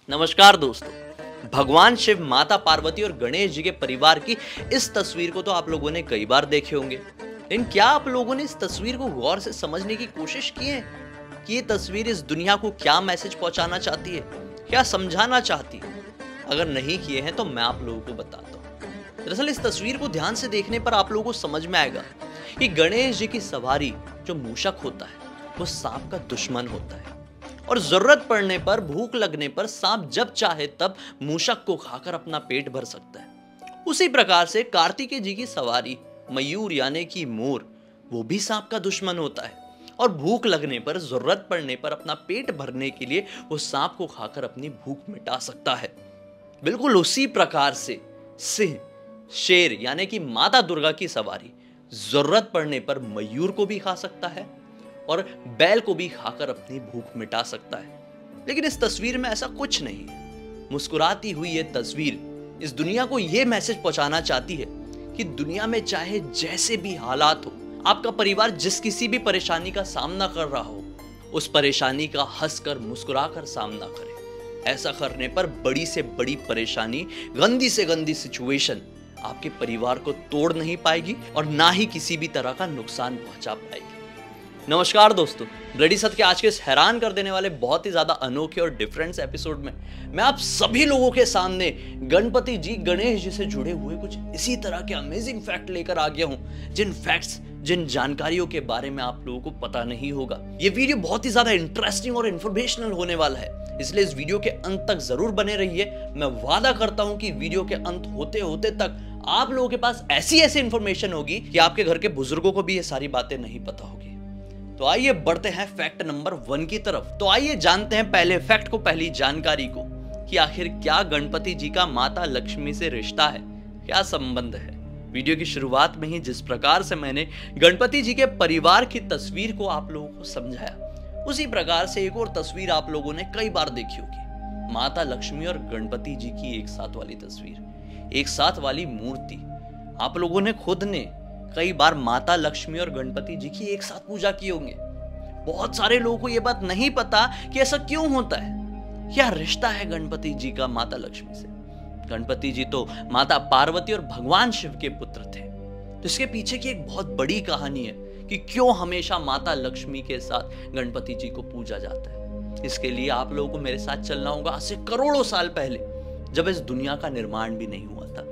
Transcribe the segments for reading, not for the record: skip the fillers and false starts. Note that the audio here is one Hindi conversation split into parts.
नमस्कार दोस्तों। भगवान शिव, माता पार्वती और गणेश जी के परिवार की इस तस्वीर को तो आप लोगों ने कई बार देखे होंगे, लेकिन क्या आप लोगों ने इस तस्वीर को गौर से समझने की कोशिश की है कि ये तस्वीर इस दुनिया को क्या मैसेज पहुंचाना चाहती है, क्या समझाना चाहती है? अगर नहीं किए हैं तो मैं आप लोगों को बताता हूँ। दरअसल इस तस्वीर को ध्यान से देखने पर आप लोगों को समझ में आएगा कि गणेश जी की सवारी जो मूषक होता है वो सांप का दुश्मन होता है और जरूरत पड़ने पर, भूख लगने पर सांप जब चाहे तब मूषक को खाकर अपना पेट भर सकता है। उसी प्रकार से कार्तिकेय जी की सवारी मयूर यानी कि मोर, वो भी सांप का दुश्मन होता है और भूख लगने पर, जरूरत पड़ने पर अपना पेट भरने के लिए वो सांप को खाकर अपनी भूख मिटा सकता है। बिल्कुल उसी प्रकार से सिंह, शेर यानी कि माता दुर्गा की सवारी जरूरत पड़ने पर मयूर को भी खा सकता है और बैल को भी खाकर अपनी भूख मिटा सकता है। लेकिन इस तस्वीर में ऐसा कुछ नहीं है। मुस्कुराती हुई ये तस्वीर इस दुनिया को ये मैसेज पहुंचाना चाहती है कि दुनिया में चाहे जैसे भी हालात हो, आपका परिवार जिस किसी भी परेशानी का सामना कर रहा हो, उस परेशानी का हंसकर, मुस्कुराकर सामना करें। ऐसा करने पर बड़ी से बड़ी परेशानी, गंदी से गंदी सिचुएशन आपके परिवार को तोड़ नहीं पाएगी और ना ही किसी भी तरह का नुकसान पहुंचा पाएगी। नमस्कार दोस्तों, ब्लडी सत्य के आज के इस हैरान कर देने वाले, बहुत ही ज्यादा अनोखे और डिफरेंट एपिसोड में मैं आप सभी लोगों के सामने गणपति जी, गणेश जी से जुड़े हुए कुछ इसी तरह के अमेजिंग फैक्ट लेकर आ गया हूं, जिन फैक्ट्स, जिन जानकारियों के बारे में आप लोगों को पता नहीं होगा। ये वीडियो बहुत ही ज्यादा इंटरेस्टिंग और इन्फॉर्मेशनल होने वाला है, इसलिए इस वीडियो के अंत तक जरूर बने रहिए। मैं वादा करता हूं कि वीडियो के अंत होते होते तक आप लोगों के पास ऐसी इंफॉर्मेशन होगी कि आपके घर के बुजुर्गों को भी ये सारी बातें नहीं पता होगी। तो आइए बढ़ते हैं फैक्ट नंबर 1 की तरफ। तो आइए जानते हैं पहले फैक्ट को, पहली जानकारी को, कि आखिर क्या गणपति जी का माता लक्ष्मी से रिश्ता है, क्या संबंध है। वीडियो की शुरुआत में ही जिस प्रकार से मैंने गणपति जी के परिवार की तस्वीर को आप लोगों को समझाया, उसी प्रकार से एक और तस्वीर आप लोगों ने कई बार देखी होगी। माता लक्ष्मी और गणपति जी की एक साथ वाली तस्वीर, एक साथ वाली मूर्ति। आप लोगों ने खुद ने कई बार माता लक्ष्मी और गणपति जी की एक साथ पूजा की होंगे। बहुत सारे लोगों को यह बात नहीं पता कि ऐसा क्यों होता है, क्या रिश्ता है गणपति जी का माता लक्ष्मी से। गणपति जी तो माता पार्वती और भगवान शिव के पुत्र थे, तो इसके पीछे की एक बहुत बड़ी कहानी है कि क्यों हमेशा माता लक्ष्मी के साथ गणपति जी को पूजा जाता है। इसके लिए आप लोगों को मेरे साथ चलना होगा आज से करोड़ों साल पहले, जब इस दुनिया का निर्माण भी नहीं हुआ था।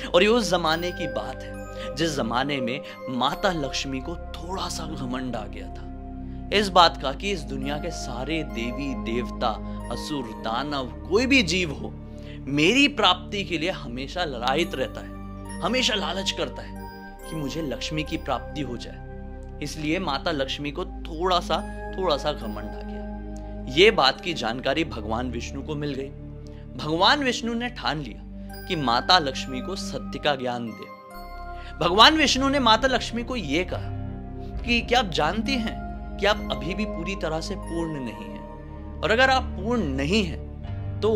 और ये उस जमाने की बात है जिस जमाने में माता लक्ष्मी को थोड़ा सा घमंड आ गया था इस बात का कि इस दुनिया के सारे देवी देवता, असुर, दानव, कोई भी जीव हो, मेरी प्राप्ति के लिए हमेशा ललायित रहता है, हमेशा लालच करता है कि मुझे लक्ष्मी की प्राप्ति हो जाए। इसलिए माता लक्ष्मी को थोड़ा सा घमंड आ गया। ये बात की जानकारी भगवान विष्णु को मिल गई। भगवान विष्णु ने ठान लिया कि माता लक्ष्मी को सत्य का ज्ञान दे। भगवान विष्णु ने माता लक्ष्मी को यह कहा कि क्या आप जानती हैं कि आप अभी भी पूरी तरह से पूर्ण नहीं हैं, और अगर आप पूर्ण नहीं हैं तो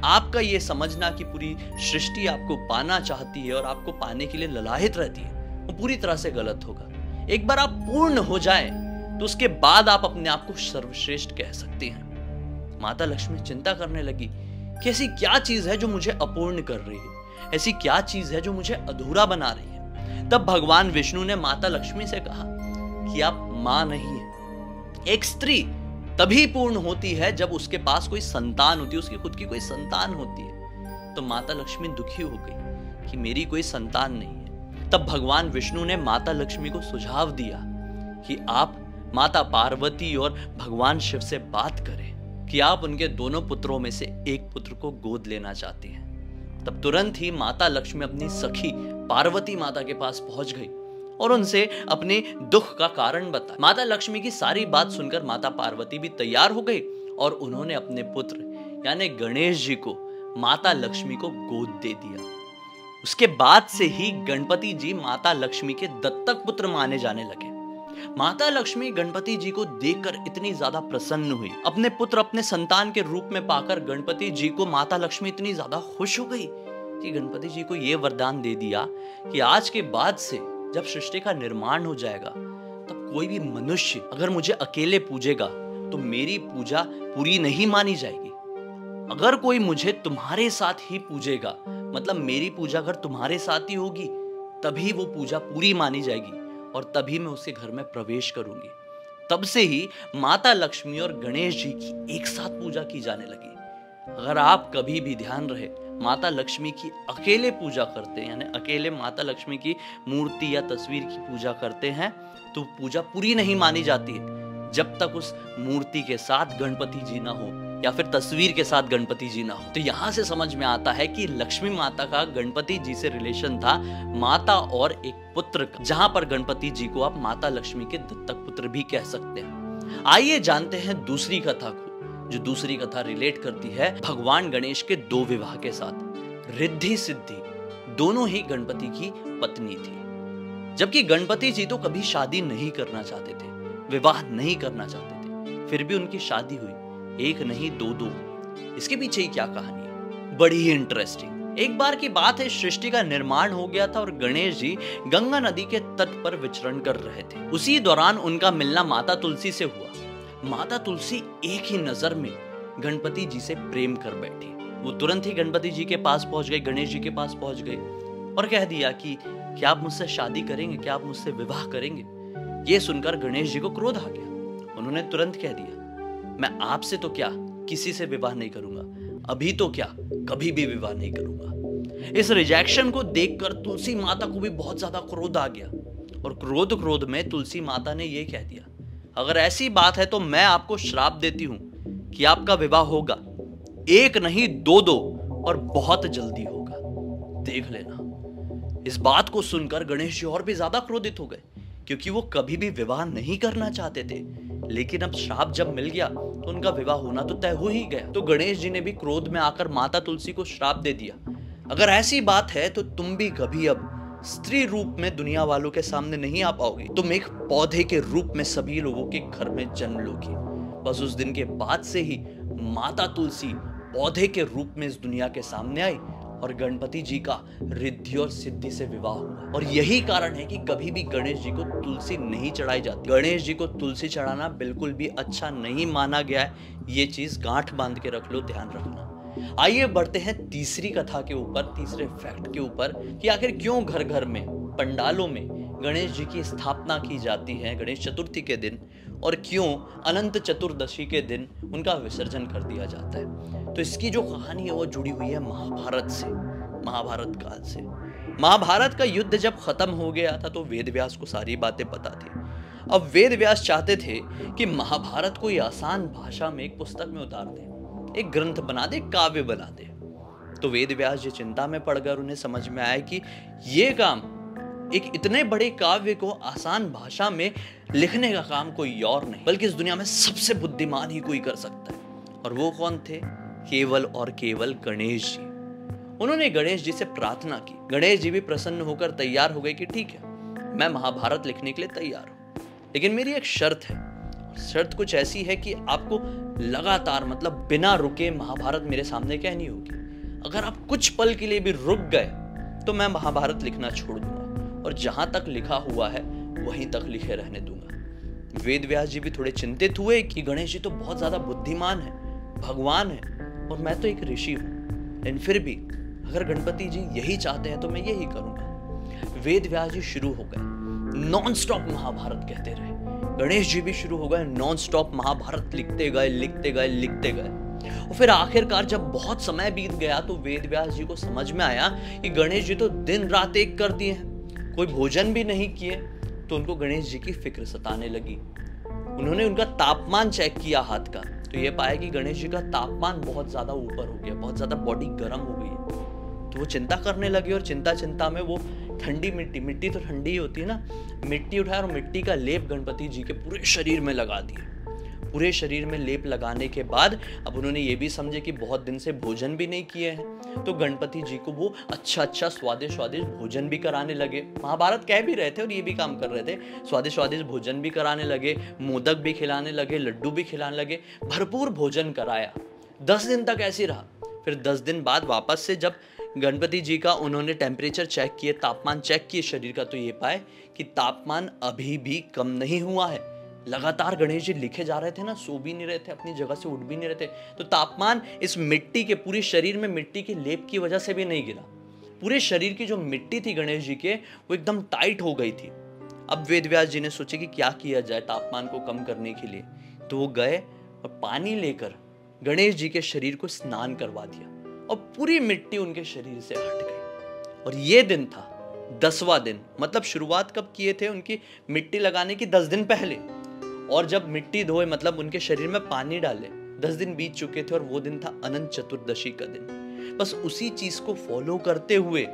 आपका यह समझना कि पूरी सृष्टि आपको पाना चाहती है और आपको पाने के लिए ललायित रहती है, वो पूरी तरह से गलत होगा। एक बार आप पूर्ण हो जाएं तो उसके बाद आप अपने आप को सर्वश्रेष्ठ कह सकती हैं। माता लक्ष्मी चिंता करने लगी कि ऐसी क्या चीज है जो मुझे अपूर्ण कर रही है, ऐसी क्या चीज है जो मुझे अधूरा बना रही है। तब भगवान विष्णु ने माता लक्ष्मी से कहा कि आप मां नहीं है। एक स्त्री तभी पूर्ण होती है जब उसके पास कोई संतान होती है, उसकी खुद की कोई संतान होती है। तो माता लक्ष्मी दुखी हो गई कि मेरी कोई संतान नहीं है। तब भगवान विष्णु ने माता लक्ष्मी को सुझाव दिया कि आप माता पार्वती और भगवान शिव से बात करें कि आप उनके दोनों पुत्रों में से एक पुत्र को गोद लेना चाहती हैं। तब तुरंत ही माता लक्ष्मी अपनी सखी पार्वती माता के पास पहुंच गई और उनसे अपने दुख का कारण बताया। माता लक्ष्मी की सारी बात सुनकर माता पार्वती भी तैयार हो गई और उन्होंने अपने पुत्र यानी गणेश जी को माता लक्ष्मी को गोद दे दिया। उसके बाद से ही गणपति जी माता लक्ष्मी के दत्तक पुत्र माने जाने लगे। माता लक्ष्मी गणपति जी को देखकर इतनी ज्यादा प्रसन्न हुई, अपने पुत्र, अपने संतान के रूप में पाकर गणपति जी को माता लक्ष्मी इतनी ज्यादा खुश हो गई कि गणपति जी को यह वरदान दे दिया कि आज के बाद से जब सृष्टि का निर्माण हो जाएगा तब कोई भी मनुष्य अगर मुझे अकेले पूजेगा तो मेरी पूजा पूरी नहीं मानी जाएगी। अगर कोई मुझे तुम्हारे साथ ही पूजेगा, मतलब मेरी पूजा अगर तुम्हारे साथ ही होगी, तभी वो पूजा पूरी मानी जाएगी और तभी मैं उसके घर में प्रवेश करूंगी। तब से ही माता लक्ष्मी और गणेश जी की एक साथ पूजा की जाने लगी। अगर आप कभी भी ध्यान रहे माता लक्ष्मी की अकेले पूजा करते हैं, यानी अकेले माता लक्ष्मी की मूर्ति या तस्वीर की पूजा करते हैं, तो पूजा पूरी नहीं मानी जाती है जब तक उस मूर्ति के साथ गणपति जी ना हो या फिर तस्वीर के साथ गणपति जी ना हो। तो यहां से समझ में आता है कि लक्ष्मी माता का गणपति जी से रिलेशन था माता और एक पुत्र का, जहां पर गणपति जी को आप माता लक्ष्मी के दत्तक पुत्र भी कह सकते हैं। आइए जानते हैं दूसरी कथा को, जो दूसरी कथा रिलेट करती है भगवान गणेश के दो विवाह के साथ। रिद्धि सिद्धि दोनों ही गणपति की पत्नी थी, जबकि गणपति जी तो कभी शादी नहीं करना चाहते थे, विवाह नहीं करना चाहते थे, फिर भी उनकी शादी हुई, एक नहीं दो। इसके पीछे ही क्या कहानी है, बड़ी ही इंटरेस्टिंग। एक बार की बात है, सृष्टि का निर्माण हो गया था और गणेश जी गंगा नदी के तट पर विचरण कर रहे थे। उसी दौरान उनका मिलना माता तुलसी से हुआ। माता तुलसी एक ही नजर में गणपति जी से प्रेम कर बैठी। वो तुरंत ही गणपति जी के पास पहुंच गए, गणेश जी के पास पहुंच गए और कह दिया कि क्या आप मुझसे शादी करेंगे, क्या आप मुझसे विवाह करेंगे। ये सुनकर गणेश जी को क्रोध आ गया। उन्होंने तुरंत कह दिया, मैं आपसे तो क्या किसी से विवाह नहीं करूंगा, अभी तो क्या कभी भी विवाह नहीं करूंगा। इस रिजेक्शन को देखकर तुलसी माता को भी बहुत ज्यादा क्रोध आ गया और क्रोध में तुलसी माता ने यह कह दिया, अगर ऐसी बात है तो मैं आपको श्राप देती हूं कि आपका विवाह होगा, एक नहीं दो और बहुत जल्दी होगा, देख लेना। इस बात को सुनकर गणेश जी और भी ज्यादा क्रोधित हो गए, क्योंकि वो कभी भी विवाह नहीं करना चाहते थे, लेकिन अब श्राप जब मिल गया तो उनका विवाह होना तो तय हो ही गया। तो गणेश जी ने भी क्रोध में आकर माता तुलसी को श्राप दे दिया, अगर ऐसी बात है तो तुम भी कभी अब स्त्री रूप में दुनिया वालों के सामने नहीं आ पाओगी, तुम एक पौधे के रूप में सभी लोगों के घर में जन्म लोगी। बस उस दिन के बाद से ही माता तुलसी पौधे के रूप में इस दुनिया के सामने आई और गणपति जी का रिद्धि और सिद्धि से विवाह हुआ। और यही कारण है कि कभी भी गणेश जी को तुलसी नहीं चढ़ाई जाती। गणेश जी को तुलसी चढ़ाना बिल्कुल भी अच्छा नहीं माना गया है, ये चीज गांठ बांध के रख लो, ध्यान रखना। आइए बढ़ते हैं तीसरी कथा के ऊपर, तीसरे फैक्ट के ऊपर कि आखिर क्यों घर घर में पंडालों में गणेश जी की स्थापना की जाती है गणेश चतुर्थी के दिन, और क्यों अनंत चतुर्दशी के दिन उनका विसर्जन कर दिया जाता है। तो इसकी जो कहानी है वो जुड़ी हुई है महाभारत से, महाभारत काल से। महाभारत का युद्ध जब खत्म हो गया था तो वेद व्यास को सारी बातें पता थी। अब वेद व्यास चाहते थे कि महाभारत को आसान भाषा में एक पुस्तक में उतार दे, एक ग्रंथ बना दे, काव्य बना दे। तो वेद व्यास जी चिंता में पड़कर उन्हें समझ में आया कि ये काम, एक इतने बड़े काव्य को आसान भाषा में लिखने का काम कोई और नहीं बल्कि इस दुनिया में सबसे बुद्धिमान ही कोई कर सकता है। और वो कौन थे? केवल और केवल गणेश जी। उन्होंने गणेश जी से प्रार्थना की। गणेश जी भी प्रसन्न होकर तैयार हो गए कि ठीक है, मैं महाभारत लिखने के लिए तैयार हूं, लेकिन मेरी एक शर्त है। शर्त कुछ ऐसी है कि आपको लगातार, मतलब बिना रुके महाभारत मेरे सामने कहनी होगी। अगर आप कुछ पल के लिए भी रुक गए तो मैं महाभारत लिखना छोड़ दूंगा और जहां तक लिखा हुआ है वहीं तक लिखे रहने दूंगा। वेद व्यास जी भी थोड़े चिंतित हुए कि गणेश जी तो बहुत ज्यादा बुद्धिमान है, भगवान है, और मैं तो एक ऋषि हूं, लेकिन फिर भी अगर गणपति जी यही चाहते हैं तो मैं यही करूंगा। वेद व्यास जी शुरू हो गए नॉन स्टॉप महाभारत कहते रहे। गणेश जी भी शुरू हो गए नॉन स्टॉप महाभारत लिखते गए। और फिर आखिरकार जब बहुत समय बीत गया तो वेद व्यास जी को समझ में आया कि गणेश जी तो दिन रात एक कर दिए हैं, कोई भोजन भी नहीं किए। तो उनको गणेश जी की फिक्र सताने लगी। उन्होंने उनका तापमान चेक किया हाथ का, तो ये पाया कि गणेश जी का तापमान बहुत ज्यादा ऊपर हो गया, बहुत ज्यादा बॉडी गर्म हो गई है। तो वो चिंता करने लगे और चिंता में वो ठंडी मिट्टी तो ठंडी ही होती है ना, मिट्टी उठाया और मिट्टी का लेप गणपति जी के पूरे शरीर में लगा दिए। पूरे शरीर में लेप लगाने के बाद अब उन्होंने ये भी समझे कि बहुत दिन से भोजन भी नहीं किए हैं, तो गणपति जी को वो अच्छा स्वादिष्ट भोजन भी कराने लगे। महाभारत कह भी रहे थे और ये भी काम कर रहे थे, स्वादिष्ट भोजन भी कराने लगे, मोदक भी खिलाने लगे, लड्डू भी खिलाने लगे, भरपूर भोजन कराया। 10 दिन तक ऐसे रहा। फिर 10 दिन बाद वापस से जब गणपति जी का उन्होंने टेम्परेचर चेक किए, तापमान चेक किए शरीर का, तो ये पाए कि तापमान अभी भी कम नहीं हुआ है, लगातार गणेश जी लिखे जा रहे थे ना, सो भी नहीं रहे थे, अपनी जगह से उठ भी नहीं रहे थे। तो तापमान इस मिट्टी के, पूरे शरीर में मिट्टी के लेप की वजह से भी नहीं गिरा। पूरे शरीर की जो मिट्टी थी गणेश जी के, वो एकदम टाइट हो गई थी। अब वेदव्यास जी ने सोचे कि क्या किया जाए तापमान को कम करने के लिए। तो वो गए और पानी लेकर गणेश जी के शरीर को स्नान करवा दिया और पूरी मिट्टी उनके शरीर से हट गई। और ये दिन था 10वां दिन, मतलब शुरुआत कब किए थे उनकी मिट्टी लगाने की? 10 दिन पहले। और जब मिट्टी धोए, मतलब उनके शरीर में पानी डाले, 10 दिन बीत चुके थे और वो दिन था अनंत चतुर्दशी का दिन। बस उसी चीज को फॉलो करते हुए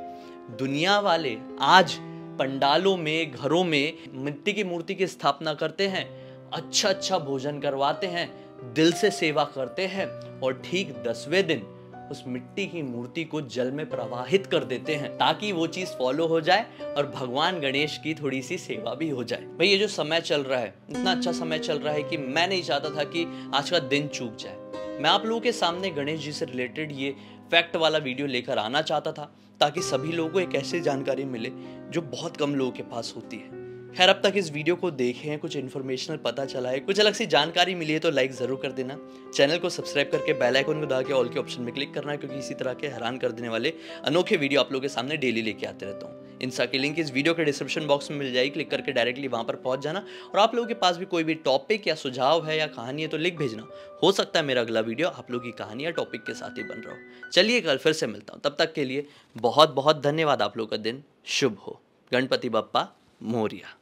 दुनिया वाले आज पंडालों में, घरों में मिट्टी की मूर्ति की स्थापना करते हैं, अच्छा अच्छा भोजन करवाते हैं, दिल से सेवा करते हैं और ठीक 10वें दिन उस मिट्टी की मूर्ति को जल में प्रवाहित कर देते हैं, ताकि वो चीज फॉलो हो जाए और भगवान गणेश की थोड़ी सी सेवा भी हो जाए। भाई ये जो समय चल रहा है, इतना अच्छा समय चल रहा है कि मैं नहीं चाहता था कि आज का दिन चूक जाए। मैं आप लोगों के सामने गणेश जी से रिलेटेड ये फैक्ट वाला वीडियो लेकर आना चाहता था, ताकि सभी लोगों को एक ऐसी जानकारी मिले जो बहुत कम लोगों के पास होती है। खैर, अब तक इस वीडियो को देखे हैं, कुछ इन्फॉर्मेशनल पता चला है, कुछ अलग सी जानकारी मिली है, तो लाइक जरूर कर देना। चैनल को सब्सक्राइब करके बेल आइकन को दबा के ऑल के ऑप्शन में क्लिक करना है, क्योंकि इसी तरह के हैरान कर देने वाले अनोखे वीडियो आप लोगों के सामने डेली लेके आते रहता हूँ। इंस्टा की लिंक इस वीडियो के डिस्क्रिप्शन बॉक्स में मिल जाएगी, क्लिक करके डायरेक्टली वहां पर पहुंच जाना। और आप लोगों के पास भी कोई भी टॉपिक या सुझाव है या कहानी है तो लिख भेजना। हो सकता है मेरा अगला वीडियो आप लोगों की कहानी या टॉपिक के साथ ही बन रहा हो। चलिए कल फिर से मिलता हूँ, तब तक के लिए बहुत बहुत धन्यवाद। आप लोगों का दिन शुभ हो। गणपति बप्पा मोरिया।